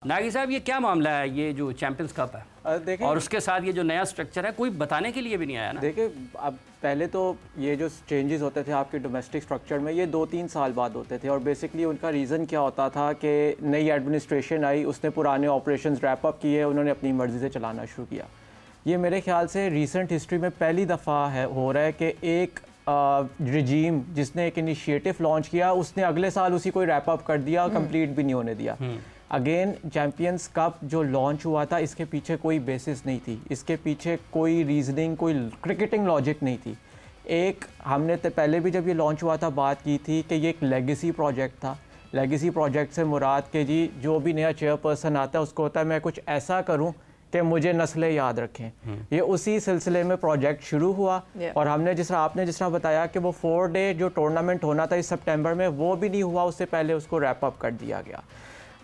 नागी साहब, ये क्या मामला है, ये जो चैंपियंस कप है और उसके साथ ये जो नया स्ट्रक्चर है, कोई बताने के लिए भी नहीं आया ना? देखिए, अब पहले तो ये जो चेंजेस होते थे आपके डोमेस्टिक स्ट्रक्चर में, ये 2-3 साल बाद होते थे और बेसिकली उनका रीज़न क्या होता था कि नई एडमिनिस्ट्रेशन आई, उसने पुराने ऑपरेशंस रैप अप किए, उन्होंने अपनी मर्ज़ी से चलाना शुरू किया। ये मेरे ख्याल से रीसेंट हिस्ट्री में पहली दफ़ा हो रहा है कि एक रिजीम जिसने एक इनिशिएटिव लॉन्च किया, उसने अगले साल उसी को रैप अप कर दिया, कंप्लीट भी नहीं होने दिया। अगेन चैम्पियंस कप जो लॉन्च हुआ था, इसके पीछे कोई बेसिस नहीं थी, इसके पीछे कोई रीजनिंग, कोई क्रिकेटिंग लॉजिक नहीं थी। एक हमने तो पहले भी जब ये लॉन्च हुआ था बात की थी कि ये एक लेगेसी प्रोजेक्ट था। लेगेसी प्रोजेक्ट से मुराद के जी जो भी नया चेयरपर्सन आता है उसको होता है मैं कुछ ऐसा करूं कि मुझे नस्लें याद रखें। ये उसी सिलसिले में प्रोजेक्ट शुरू हुआ और हमने आपने जिस तरह बताया कि वो 4 डे जो टूर्नामेंट होना था इस सितंबर में, वो भी नहीं हुआ, उससे पहले उसको रैप अप कर दिया गया।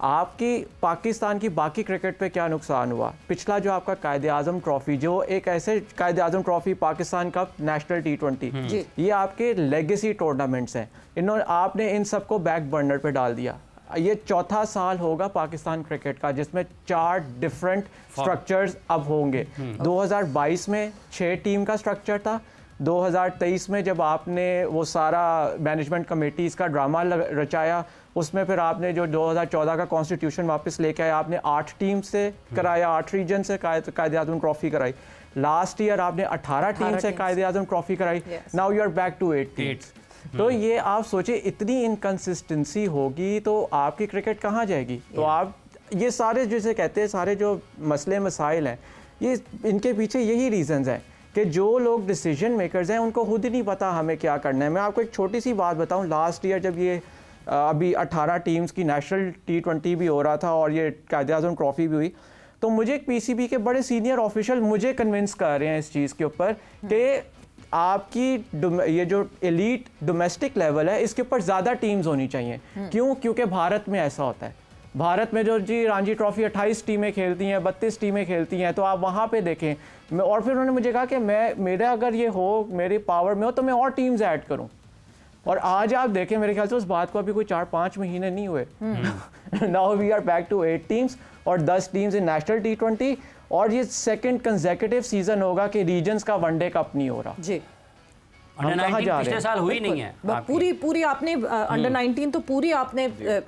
आपकी पाकिस्तान की बाकी क्रिकेट पे क्या नुकसान हुआ? पिछला जो आपका कायद-ए-आज़म ट्रॉफी, जो एक ऐसे Quaid-e-Azam trophy, Pakistan cup, national T20, ये आपके लेगेसी टूर्नामेंट्स हैं। आपने इन सबको बैक बर्नर पे डाल दिया। ये चौथा साल होगा पाकिस्तान क्रिकेट का जिसमें 4 डिफरेंट स्ट्रक्चर्स अब होंगे। 2022 में 6 टीम का स्ट्रक्चर था। 2023 में जब आपने वो सारा मैनेजमेंट कमेटीज़ का ड्रामा रचाया, उसमें फिर आपने जो 2014 का कॉन्स्टिट्यूशन वापस लेके आए, आपने 8 टीम से कराया, 8 रीजन से कायद-ए-आज़म ट्रॉफी कराई। लास्ट ईयर आपने 18 टीम से कायद-ए-आज़म ट्रॉफी कराई। Now you are back to 8 teams. तो ये आप सोचिए, इतनी इनकंसिस्टेंसी होगी तो आपकी क्रिकेट कहाँ जाएगी? तो आप ये सारे जैसे कहते हैं सारे जो मसले मसाइल हैं, ये इनके पीछे यही रीजंस हैं कि जो लोग डिसीजन मेकर्स हैं उनको खुद ही नहीं पता हमें क्या करना है। मैं आपको एक छोटी सी बात बताऊं, लास्ट ईयर जब ये अभी 18 टीम्स की नेशनल T20 भी हो रहा था और ये कायद-ए-आज़म ट्रॉफी भी हुई, तो मुझे पीसीबी के बड़े सीनियर ऑफिशियल मुझे कन्विंस कर रहे हैं इस चीज़ के ऊपर कि आपकी ये जो एलीट डोमेस्टिक लेवल है इसके ऊपर ज़्यादा टीम्स होनी चाहिए। क्यों? क्योंकि भारत में ऐसा होता है। भारत में जो जी रणजी ट्रॉफी 28 टीमें खेलती हैं, 32 टीमें खेलती हैं, तो आप वहाँ पे देखें। और फिर उन्होंने मुझे कहा कि मेरा अगर ये हो, मेरी पावर में हो, तो मैं और टीम्स ऐड करूँ। और आज आप देखें, मेरे ख्याल से उस बात को अभी कोई 4-5 महीने नहीं हुए, now we are back to 8 teams और 10 टीम्स इन नेशनल T20। और ये सेकंड कंसेक्यूटिव सीजन होगा कि रीजन्स का वनडे कप नहीं हो रहा जी। पिछले साल हुई नहीं है पूरी आपने अंडर 19 तो पूरी आपने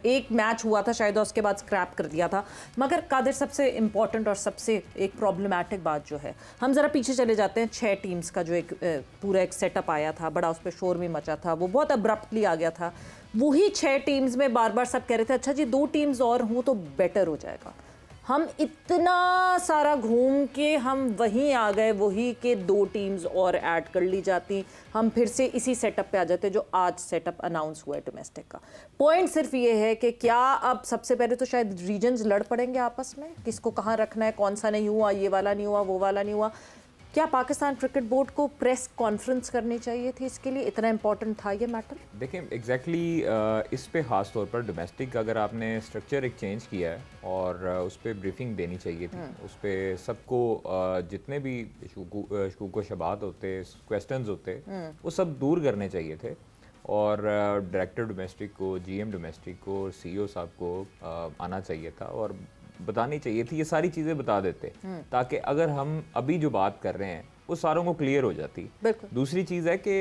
एक मैच हुआ था शायद, उसके बाद स्क्रैप कर दिया था। मगर कादिर, सबसे इम्पोर्टेंट और सबसे एक प्रॉब्लमैटिक बात जो है, हम ज़रा पीछे चले जाते हैं। 6 टीम्स का जो एक पूरा एक सेटअप आया था, बड़ा उस पर शोर भी मचा था, वो बहुत अब्रप्टली आ गया था। वही 6 टीम्स में बार बार सब कह रहे थे अच्छा जी 2 टीम्स और हों तो बेटर हो जाएगा। हम इतना सारा घूम के हम वहीं आ गए, वही के 2 टीम्स और ऐड कर ली जाती, हम फिर से इसी सेटअप पे आ जाते जो आज सेटअप अनाउंस हुआ है डोमेस्टिक का। पॉइंट सिर्फ ये है कि क्या अब सबसे पहले तो शायद रीजन्स लड़ पड़ेंगे आपस में, किसको कहाँ रखना है, कौन सा नहीं हुआ, ये वाला नहीं हुआ, वो वाला नहीं हुआ। क्या पाकिस्तान क्रिकेट बोर्ड को प्रेस कॉन्फ्रेंस करनी चाहिए थी इसके लिए? इतना इंपॉर्टेंट था ये मैटर? देखिए एग्जैक्टली इस पे ख़ास तौर पर डोमेस्टिक अगर आपने स्ट्रक्चर एक चेंज किया है और उस पर ब्रीफिंग देनी चाहिए थी। उस पर सबको जितने भी शूको शबात होते, क्वेश्चंस होते, वो सब दूर करने चाहिए थे। और डायरेक्टर डोमेस्टिक को, GM डोमेस्टिक को और CEO साहब को आना चाहिए था और बतानी चाहिए थी, ये सारी चीज़ें बता देते ताकि अगर हम अभी जो बात कर रहे हैं वो सारों को क्लियर हो जाती। दूसरी चीज़ है कि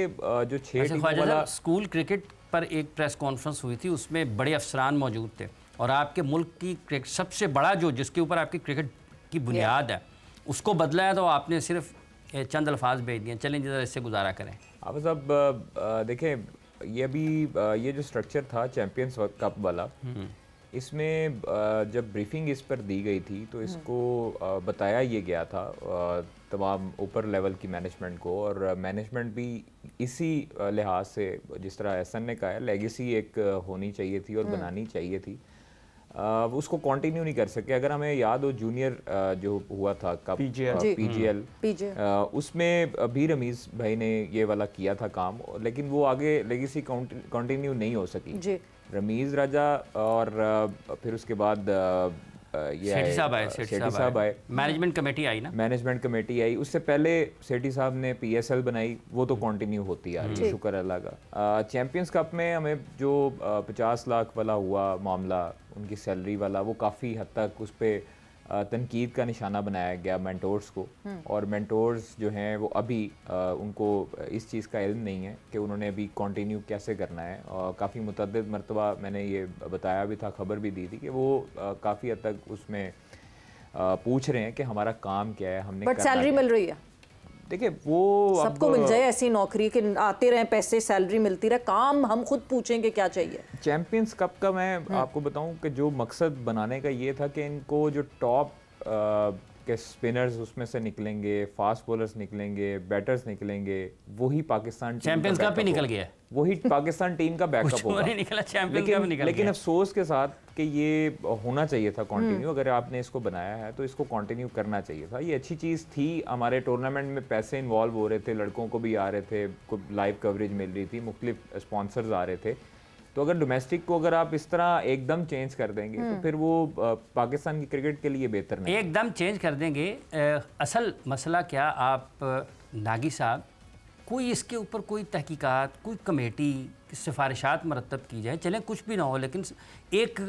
जो 6 टीम वाला स्कूल क्रिकेट पर एक प्रेस कॉन्फ्रेंस हुई थी, उसमें बड़े अफसरान मौजूद थे और आपके मुल्क की क्रिकेट सबसे बड़ा जो जिसके ऊपर आपकी क्रिकेट की बुनियाद है उसको बदला है, तो आपने सिर्फ चंद अल्फाज भेज दिए। चलें जरा इससे गुजारा करें। आप साहब देखें, ये अभी ये जो स्ट्रक्चर था चैम्पियंस कप वाला, इसमें जब ब्रीफिंग इस पर दी गई थी तो इसको बताया ये गया था तमाम ऊपर लेवल की मैनेजमेंट को, और मैनेजमेंट भी इसी लिहाज से, जिस तरह एहसन ने कहा है, लेगेसी एक होनी चाहिए थी और बनानी चाहिए थी, उसको कंटिन्यू नहीं कर सके। अगर हमें याद हो जूनियर जो हुआ था कप PGL, उसमें भी रमीज़ भाई ने ये वाला किया था काम, लेकिन वो आगे लेगेसी कंटिन्यू नहीं हो सकी। रमीज़ राजा और फिर उसके बाद सेठी साहब आए, मैनेजमेंट कमेटी आई ना, मैनेजमेंट कमेटी आई। उससे पहले सेठी साहब ने PSL बनाई, वो तो कंटिन्यू होती आ रही है, शुक्र अल्लाह का। चैंपियंस कप में हमें जो 50 लाख वाला हुआ मामला, उनकी सैलरी वाला, वो काफ़ी हद तक उस पर तनकीद का निशाना बनाया गया मेंटोर्स को। और मेंटोर्स जो हैं वो अभी उनको इस चीज़ का इल्म नहीं है कि उन्होंने अभी कंटिन्यू कैसे करना है। और काफ़ी मुतअद्दिद मरतबा मैंने ये बताया भी था, खबर भी दी थी कि वो काफ़ी हद तक उसमें पूछ रहे हैं कि हमारा काम क्या है, हमने बट सैलरी मिल रही है। देखिए वो सबको मिल जाए ऐसी नौकरी कि आते रहे पैसे, सैलरी मिलती रहे, काम हम खुद पूछेंगे क्या चाहिए। चैंपियंस कप का मैं आपको बताऊं कि जो मकसद बनाने का ये था कि इनको जो टॉप के स्पिनर्स उसमें से निकलेंगे, फास्ट बॉलर्स निकलेंगे, बैटर्स निकलेंगे, वही पाकिस्तान चैंपियंस कप ही निकल गया, वही पाकिस्तान टीम का बैकअप होगा। निकला चैंपियंस कप निकल गया। लेकिन अफसोस के साथ कि ये होना चाहिए था कंटिन्यू। अगर आपने इसको बनाया है तो इसको कंटिन्यू करना चाहिए था। ये अच्छी चीज़ थी। हमारे टूर्नामेंट में पैसे इन्वॉल्व हो रहे थे, लड़कों को भी आ रहे थे, लाइव कवरेज मिल रही थी, मुख्तलिफ स्पॉन्सर्स आ रहे थे। तो अगर डोमेस्टिक को अगर आप इस तरह एकदम चेंज कर देंगे तो फिर वो पाकिस्तान की क्रिकेट के लिए बेहतर नहीं। एकदम चेंज कर देंगे। असल मसला क्या, आप नागी साहब, कोई इसके ऊपर कोई तहकीकात, कोई कमेटी की सिफारिशात मरतब की जाए, चलें कुछ भी ना हो, लेकिन एक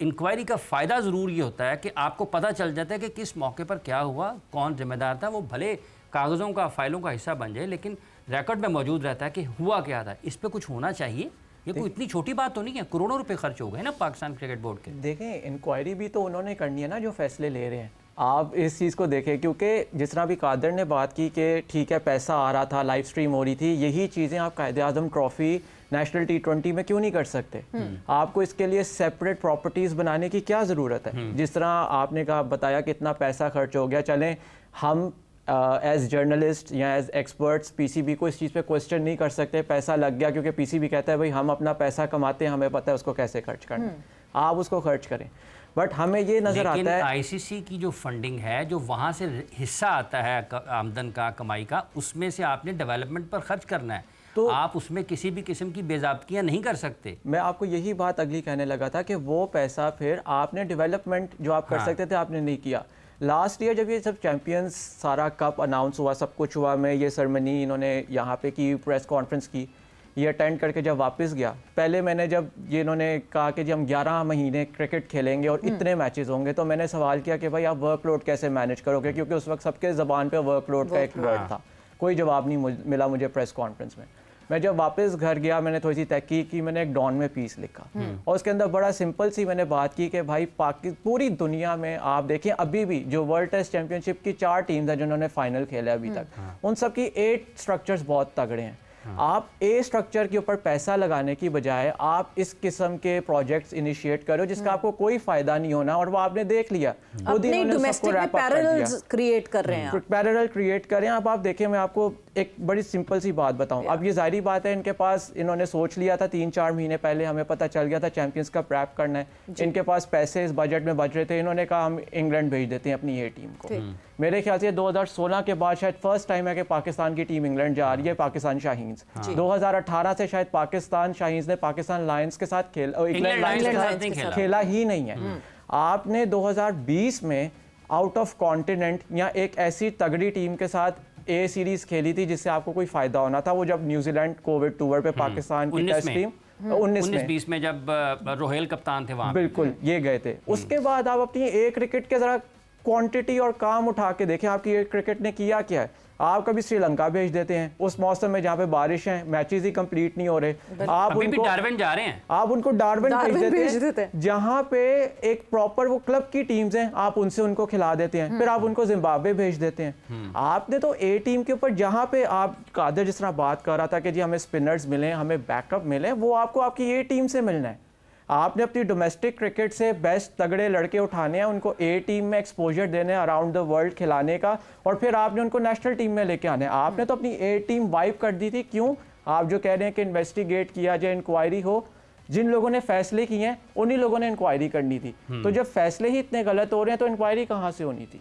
इंक्वायरी का फ़ायदा ज़रूर ये होता है कि आपको पता चल जाता है कि किस मौके पर क्या हुआ, कौन जिम्मेदार था। वो भले कागज़ों का, फाइलों का हिस्सा बन जाए, लेकिन रिकॉर्ड में मौजूद रहता है कि हुआ क्या था। इस पर कुछ होना चाहिए। ये कोई इतनी छोटी बात तो नहीं है, करोड़ों रुपए खर्च हो गए ना पाकिस्तान क्रिकेट बोर्ड के। देखें, इंक्वायरी भी तो उन्होंने करनी है ना, जो फैसले ले रहे हैं। आप इस चीज़ को देखें, क्योंकि जिस तरह भी कादर ने बात की कि ठीक है पैसा आ रहा था, लाइव स्ट्रीम हो रही थी, यही चीज़ें आप कायदे-आज़म ट्रॉफी, नेशनल T20 में क्यों नहीं कर सकते? आपको इसके लिए सेपरेट प्रॉपर्टीज़ बनाने की क्या ज़रूरत है? जिस तरह आपने कहा, बताया कि इतना पैसा खर्च हो गया, चलें हम एज जर्नलिस्ट या एज एक्सपर्ट्स PCB को इस चीज़ पे क्वेश्चन नहीं कर सकते। पैसा लग गया क्योंकि PCB कहता है भाई हम अपना पैसा कमाते हैं, हमें पता है उसको कैसे खर्च करना है, आप उसको खर्च करें। बट हमें ये नज़र आता है ICC की जो फंडिंग है, जो वहाँ से हिस्सा आता है आमदन का, कमाई का, उसमें से आपने डेवलपमेंट पर खर्च करना है। तो आप उसमें किसी भी किस्म की बेज़ाब्तियाँ नहीं कर सकते। मैं आपको यही बात अगली कहने लगा था कि वो पैसा फिर आपने डेवलपमेंट जो आप कर सकते थे, आपने नहीं किया। लास्ट ईयर जब ये सब चैंपियंस सारा कप अनाउंस हुआ, सब कुछ हुआ, मैं ये सेरेमनी इन्होंने यहाँ पे की, प्रेस कॉन्फ्रेंस की, ये अटेंड करके जब वापस गया, पहले मैंने जब ये इन्होंने कहा कि जब हम 11 महीने क्रिकेट खेलेंगे और इतने मैचेस होंगे, तो मैंने सवाल किया कि भाई आप वर्कलोड कैसे मैनेज करोगे, क्योंकि उस वक्त सबके ज़बान पे वर्कलोड का एक वर्ड था। कोई जवाब नहीं मिला मुझे प्रेस कॉन्फ्रेंस में। मैं जब वापस घर गया, मैंने थोड़ी सी तहकीक की, मैंने एक डॉन में पीस लिखा और उसके अंदर बड़ा सिंपल सी मैंने बात की कि भाई पूरी दुनिया में आप देखें, अभी भी जो वर्ल्ड टेस्ट चैंपियनशिप की 4 टीम्स हैं जिन्होंने फाइनल खेला अभी तक, उन सब की 8 स्ट्रक्चर्स बहुत तगड़े हैं। आप ए स्ट्रक्चर के ऊपर पैसा लगाने की बजाय आप इस किस्म के प्रोजेक्ट्स इनिशिएट करो जिसका आपको कोई फायदा नहीं होना, और वो आपने देख लिया। अपने डोमेस्टिक में पैरेलल्स क्रिएट कर रहे हैं, पैरेलल क्रिएट करें आप देखें, मैं आपको एक बड़ी सिंपल सी बात बताऊं। अब ये जाहिर बात है, इनके पास, इन्होंने सोच लिया था 3-4 महीने पहले, हमें पता चल गया था चैंपियंस का रैप करना है, इनके पास पैसे इस बजट में बच रहे थे, इन्होंने कहा हम इंग्लैंड भेज देते हैं अपनी ये टीम को। मेरे ख्याल से 2016 के बाद शायद फर्स्ट टाइम है कि पाकिस्तान की टीम इंग्लैंड जा रही है, पाकिस्तान शाहीन्स। 2018 से शायद पाकिस्तान शाहीन्स ने पाकिस्तान लायंस के साथ खेला ही नहीं है। आपने 2020 में आउट ऑफ कॉन्टिनेंट या एक ऐसी तगड़ी टीम के साथ ए सीरीज खेली थी जिससे आपको कोई फायदा होना था, वो जब न्यूजीलैंड कोविड टूर पे पाकिस्तान की टेस्ट टीम 19-20 में जब रोहेल कप्तान थे वहां, बिल्कुल ये गए थे। उसके बाद आप अपनी एक क्रिकेट के जरा क्वांटिटी और काम उठा के देखें, आपकी ये क्रिकेट ने किया क्या है। आप कभी श्रीलंका भेज देते हैं उस मौसम में जहाँ पे बारिश है, मैचेस ही कंप्लीट नहीं हो रहे, आप उनको डार्विन जा रहे हैं, आप उनको डार्विन भेज देते हैं जहाँ पे एक प्रॉपर वो क्लब की टीम्स हैं, आप उनसे उनको खिला देते हैं, फिर आप उनको जिम्बाब्वे भेज देते हैं। आपने तो ए टीम के ऊपर, जहाँ पे आप कादर जिस तरह बात कर रहा था कि जी हमें स्पिनर्स मिले, हमें बैकअप मिले, वो आपको आपकी ए टीम से मिलना है। आपने अपनी डोमेस्टिक क्रिकेट से बेस्ट तगड़े लड़के उठाने हैं, उनको ए टीम में एक्सपोजर देने, अराउंड द वर्ल्ड खिलाने का, और फिर आपने उनको नेशनल टीम में लेके आना है। आपने तो अपनी ए टीम वाइप कर दी थी। क्यों? आप जो कह रहे हैं कि इन्वेस्टिगेट किया जाए, इंक्वायरी हो, जिन लोगों ने फैसले किए हैं उन्हीं लोगों ने इंक्वायरी करनी थी। तो जब फैसले ही इतने गलत हो रहे हैं तो इंक्वायरी कहाँ से होनी थी?